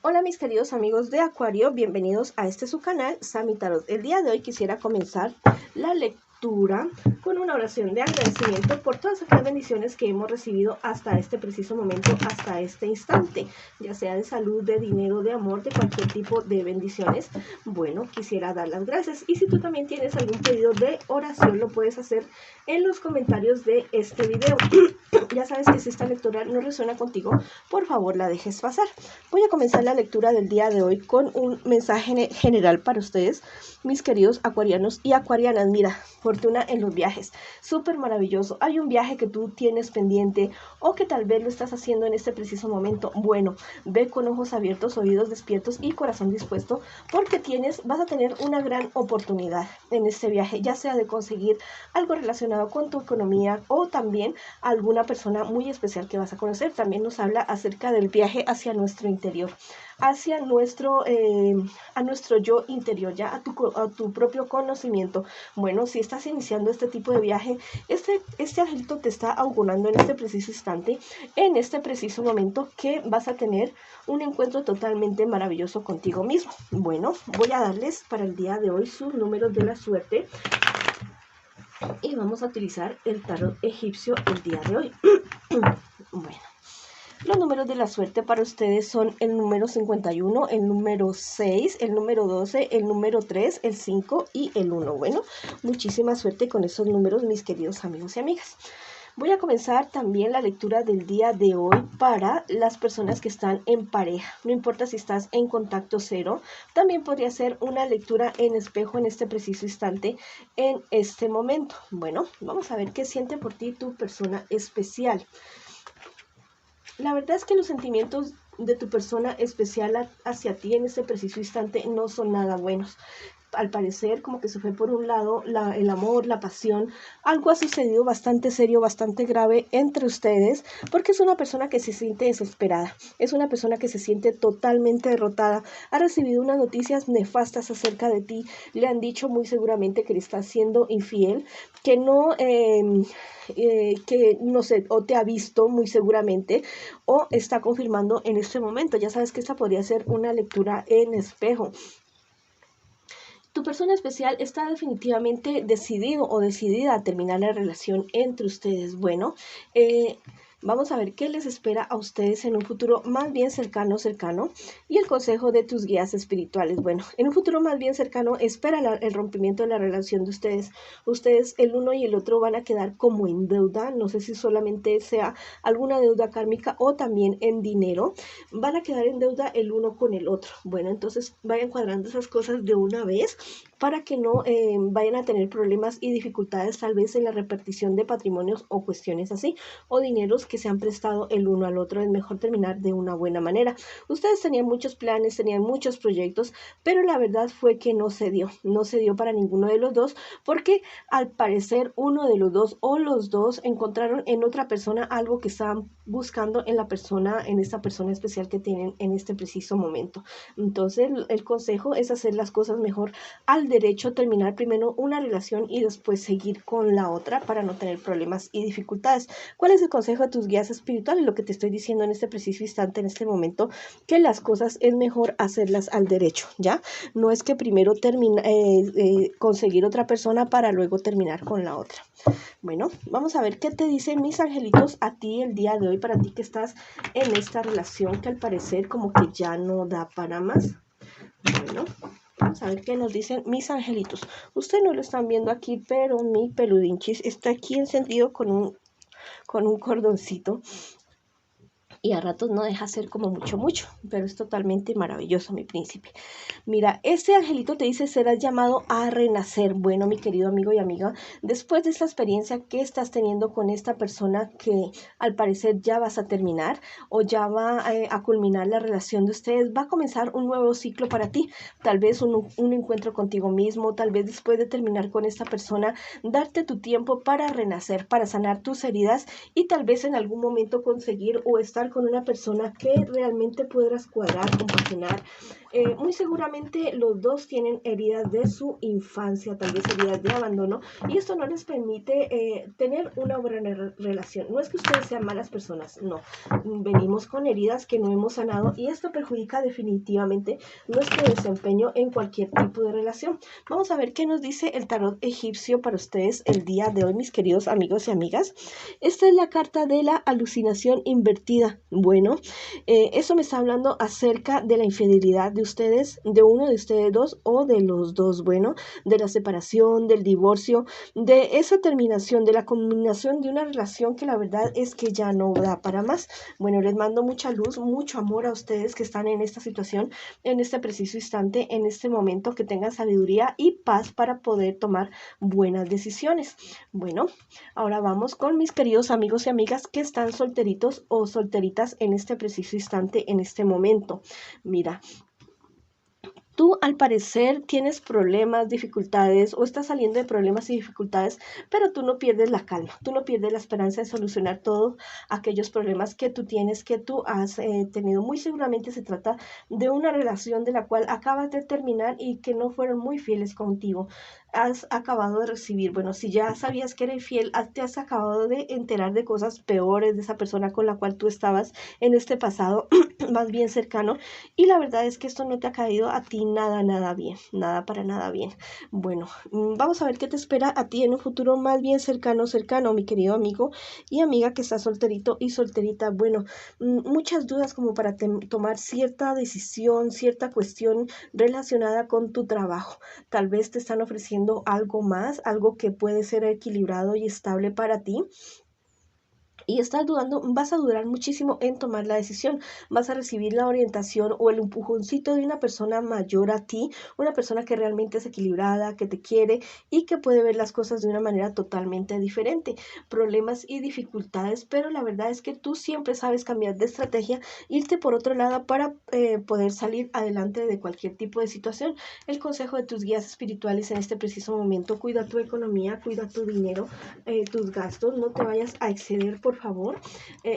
Hola mis queridos amigos de Acuario, bienvenidos a su canal, Sami Tarot. El día de hoy quisiera comenzar la lectura con una oración de agradecimiento por todas aquellas bendiciones que hemos recibido hasta este preciso momento, hasta este instante, ya sea de salud, de dinero, de amor, de cualquier tipo de bendiciones. Bueno, quisiera dar las gracias, y si tú también tienes algún pedido de oración, lo puedes hacer en los comentarios de este video. Ya sabes que si esta lectura no resuena contigo, por favor la dejes pasar. Voy a comenzar la lectura del día de hoy con un mensaje general para ustedes, mis queridos acuarianos y acuarianas. Mira, fortuna en los viajes, súper maravilloso. Hay un viaje que tú tienes pendiente o que tal vez lo estás haciendo en este preciso momento. Bueno, ve con ojos abiertos, oídos despiertos y corazón dispuesto, porque vas a tener una gran oportunidad en este viaje, ya sea de conseguir algo relacionado con tu economía o también alguna persona muy especial que vas a conocer. También nos habla acerca del viaje hacia nuestro interior, hacia a nuestro yo interior, ya a tu propio conocimiento. Bueno, si estás iniciando este tipo de viaje, este angelito te está augurando en este preciso instante, en este preciso momento, que vas a tener un encuentro totalmente maravilloso contigo mismo. Bueno, voy a darles para el día de hoy sus números de la suerte y vamos a utilizar el tarot egipcio el día de hoy. Bueno, los números de la suerte para ustedes son el número 51, el número 6, el número 12, el número 3, el 5 y el 1. Bueno, muchísima suerte con esos números, mis queridos amigos y amigas. Voy a comenzar también la lectura del día de hoy para las personas que están en pareja. No importa si estás en contacto cero, también podría ser una lectura en espejo en este preciso instante, en este momento. Bueno, vamos a ver qué siente por ti tu persona especial. La verdad es que los sentimientos de tu persona especial hacia ti en este preciso instante no son nada buenos. Al parecer, como que se fue por un lado el amor, la pasión. Algo ha sucedido bastante serio, bastante grave entre ustedes, porque es una persona que se siente desesperada, es una persona que se siente totalmente derrotada. Ha recibido unas noticias nefastas acerca de ti. Le han dicho muy seguramente que le está siendo infiel, que no sé, o te ha visto muy seguramente, o está confirmando en este momento. Ya sabes que esta podría ser una lectura en espejo. Tu persona especial está definitivamente decidido o decidida a terminar la relación entre ustedes. Bueno, vamos a ver qué les espera a ustedes en un futuro más bien cercano, y el consejo de tus guías espirituales. Bueno, en un futuro más bien cercano, espera el rompimiento de la relación de ustedes. Ustedes, el uno y el otro, van a quedar como en deuda. No sé si solamente sea alguna deuda kármica o también en dinero. Van a quedar en deuda el uno con el otro. Bueno, entonces vayan cuadrando esas cosas de una vez para que no vayan a tener problemas y dificultades tal vez en la repartición de patrimonios o cuestiones así, o dineros que se han prestado el uno al otro. Es mejor terminar de una buena manera. Ustedes tenían muchos planes, tenían muchos proyectos, pero la verdad fue que no se dio para ninguno de los dos, porque al parecer uno de los dos o los dos encontraron en otra persona algo que estaban buscando en esta persona especial que tienen en este preciso momento. Entonces el consejo es hacer las cosas mejor al derecho, terminar primero una relación y después seguir con la otra para no tener problemas y dificultades. ¿Cuál es el consejo de tus guías espirituales? Lo que te estoy diciendo en este preciso instante, en este momento, que las cosas es mejor hacerlas al derecho, ¿ya? No es que primero conseguir otra persona para luego terminar con la otra. Bueno, vamos a ver qué te dicen mis angelitos a ti el día de hoy, para ti que estás en esta relación que al parecer como que ya no da para más. Bueno, vamos a ver qué nos dicen mis angelitos. Ustedes no lo están viendo aquí, pero mi peludinchis está aquí encendido con un cordoncito, y a ratos no deja hacer como mucho, pero es totalmente maravilloso, mi príncipe. Mira, este angelito te dice: serás llamado a renacer. Bueno, mi querido amigo y amiga, después de esta experiencia que estás teniendo con esta persona que al parecer ya vas a terminar o ya va a culminar la relación de ustedes, va a comenzar un nuevo ciclo para ti. Tal vez un encuentro contigo mismo, tal vez después de terminar con esta persona, darte tu tiempo para renacer, para sanar tus heridas y tal vez en algún momento conseguir o estar con una persona que realmente podrás cuadrar, compaginar. Muy seguramente los dos tienen heridas de su infancia, tal vez heridas de abandono, y esto no les permite tener una buena relación. No es que ustedes sean malas personas, no. Venimos con heridas que no hemos sanado y esto perjudica definitivamente nuestro desempeño en cualquier tipo de relación. Vamos a ver qué nos dice el tarot egipcio para ustedes el día de hoy, mis queridos amigos y amigas. Esta es la carta de la alucinación invertida. Bueno, eso me está hablando acerca de la infidelidad de ustedes, de uno de ustedes dos o de los dos. Bueno, de la separación, del divorcio, de esa terminación, de la combinación de una relación que la verdad es que ya no da para más. Bueno, les mando mucha luz, mucho amor a ustedes que están en esta situación, en este preciso instante, en este momento, que tengan sabiduría y paz para poder tomar buenas decisiones. Bueno, ahora vamos con mis queridos amigos y amigas que están solteritos o solteritas en este preciso instante, en este momento. Mira, tú al parecer tienes problemas, dificultades o estás saliendo de problemas y dificultades, pero tú no pierdes la calma, tú no pierdes la esperanza de solucionar todos aquellos problemas que tú tienes, que tú has tenido. Muy seguramente se trata de una relación de la cual acabas de terminar y que no fueron muy fieles contigo. Has acabado de recibir, bueno, si ya sabías que era infiel, te has acabado de enterar de cosas peores de esa persona con la cual tú estabas en este pasado más bien cercano, y la verdad es que esto no te ha caído a ti nada bien, nada para nada bien. Bueno, vamos a ver qué te espera a ti en un futuro más bien cercano, mi querido amigo y amiga que está solterito y solterita. Bueno, muchas dudas como para tomar cierta decisión, cierta cuestión relacionada con tu trabajo. Tal vez te están ofreciendo algo más, algo que puede ser equilibrado y estable para ti. Y estás dudando, vas a dudar muchísimo en tomar la decisión, vas a recibir la orientación o el empujoncito de una persona mayor a ti, una persona que realmente es equilibrada, que te quiere y que puede ver las cosas de una manera totalmente diferente, problemas y dificultades, pero la verdad es que tú siempre sabes cambiar de estrategia, irte por otro lado para poder salir adelante de cualquier tipo de situación. El consejo de tus guías espirituales en este preciso momento: cuida tu economía, cuida tu dinero, tus gastos, no te vayas a exceder, por favor.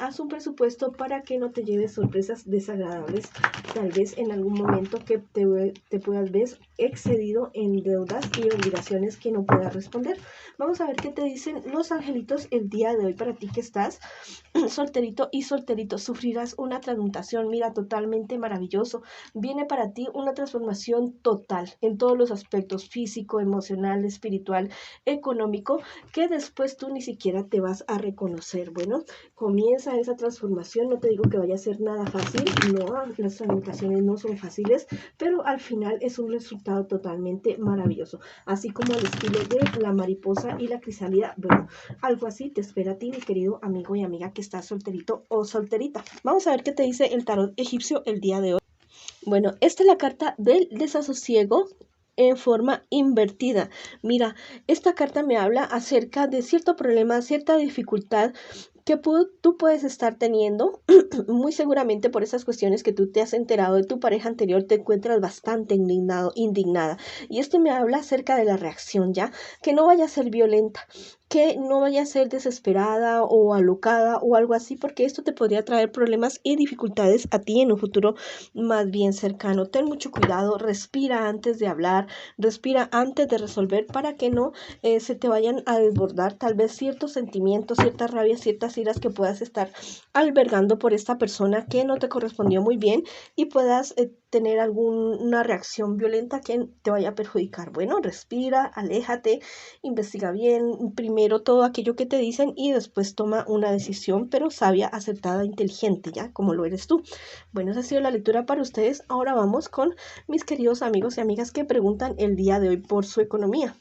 Haz un presupuesto para que no te lleves sorpresas desagradables, tal vez en algún momento que te puedas ver excedido en deudas y obligaciones que no puedas responder. Vamos a ver qué te dicen los angelitos el día de hoy para ti que estás solterito y solterito. Sufrirás una transmutación, mira, totalmente maravilloso. Viene para ti una transformación total en todos los aspectos: físico, emocional, espiritual, económico, que después tú ni siquiera te vas a reconocer. Bueno, comienza esa transformación. No te digo que vaya a ser nada fácil, no, las transmutaciones no son fáciles, pero al final es un resultado totalmente maravilloso, así como el estilo de la mariposa y la crisálida. Bueno, algo así te espera a ti, mi querido amigo y amiga que estás solterito o solterita. Vamos a ver qué te dice el tarot egipcio el día de hoy. Bueno, esta es la carta del desasosiego en forma invertida. Mira, esta carta me habla acerca de cierto problema, cierta dificultad que tú puedes estar teniendo. Muy seguramente por esas cuestiones que tú te has enterado de tu pareja anterior, te encuentras bastante indignada. Y esto me habla acerca de la reacción, ¿ya? Que no vaya a ser violenta, que no vaya a ser desesperada o alocada o algo así, porque esto te podría traer problemas y dificultades a ti en un futuro más bien cercano. Ten mucho cuidado, respira antes de hablar, respira antes de resolver, para que no se te vayan a desbordar tal vez ciertos sentimientos, ciertas rabias, ciertas iras que puedas estar albergando por esta persona que no te correspondió muy bien, y puedas tener alguna reacción violenta que te vaya a perjudicar. Bueno, respira, aléjate, investiga bien primero todo aquello que te dicen y después toma una decisión, pero sabia, acertada, inteligente, ya como lo eres tú. Bueno, esa ha sido la lectura para ustedes. Ahora vamos con mis queridos amigos y amigas que preguntan el día de hoy por su economía.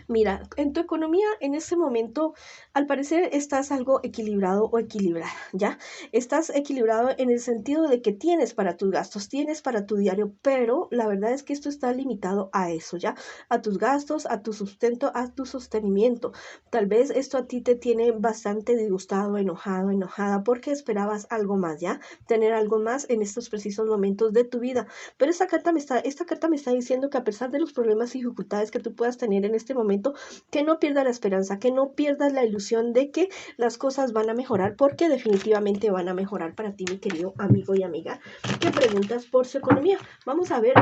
Mira, en tu economía en este momento, al parecer estás algo equilibrado o equilibrada, ¿ya? Estás equilibrado en el sentido de que tienes para tus gastos, tienes para tu diario, pero la verdad es que esto está limitado a eso, ¿ya? A tus gastos, a tu sustento, a tu sostenimiento. Tal vez esto a ti te tiene bastante disgustado, enojado, enojada, porque esperabas algo más, ¿ya? Tener algo más en estos precisos momentos de tu vida. Pero esta carta me está diciendo que a pesar de los problemas y dificultades que tú puedas tener en este momento, momento, que no pierdas la esperanza, que no pierdas la ilusión de que las cosas van a mejorar, porque definitivamente van a mejorar para ti, mi querido amigo y amiga, que preguntas por su economía. Vamos a ver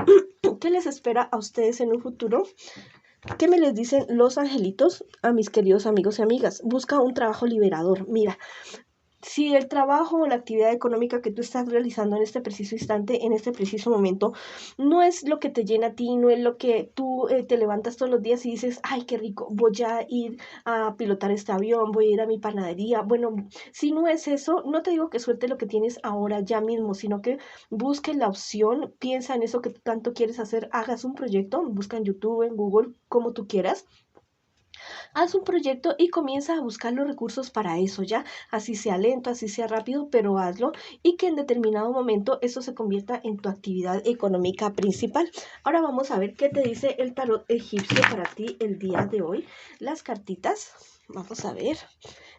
qué les espera a ustedes en un futuro. ¿Qué me les dicen los angelitos a mis queridos amigos y amigas? Busca un trabajo liberador. Mira, si el trabajo o la actividad económica que tú estás realizando en este preciso instante, en este preciso momento, no es lo que te llena a ti, no es lo que tú te levantas todos los días y dices, ay, qué rico, voy a ir a pilotar este avión, voy a ir a mi panadería. Bueno, si no es eso, no te digo que suelte lo que tienes ahora ya mismo, sino que busques la opción, piensa en eso que tanto quieres hacer, hagas un proyecto, busca en YouTube, en Google, como tú quieras. Haz un proyecto y comienza a buscar los recursos para eso, ¿ya? Así sea lento, así sea rápido, pero hazlo y que en determinado momento eso se convierta en tu actividad económica principal. Ahora vamos a ver qué te dice el tarot egipcio para ti el día de hoy. Las cartitas, vamos a ver.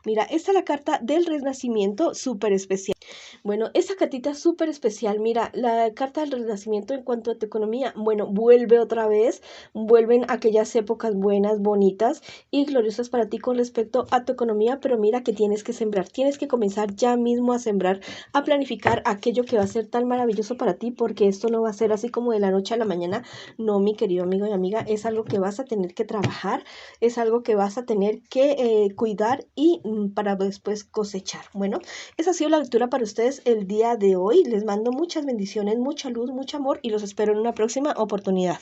Mira, esta es la carta del renacimiento, súper especial. Bueno, esta cartita es súper especial. Mira, la carta del renacimiento en cuanto a tu economía, bueno, vuelve otra vez, vuelven aquellas épocas buenas, bonitas y gloriosas para ti con respecto a tu economía, pero mira que tienes que sembrar, tienes que comenzar ya mismo a sembrar, a planificar aquello que va a ser tan maravilloso para ti, porque esto no va a ser así como de la noche a la mañana. No, mi querido amigo y amiga, es algo que vas a tener que trabajar, es algo que vas a tener que cuidar y para después cosechar. Bueno, esa ha sido la lectura para ustedes el día de hoy. Les mando muchas bendiciones, mucha luz, mucho amor y los espero en una próxima oportunidad.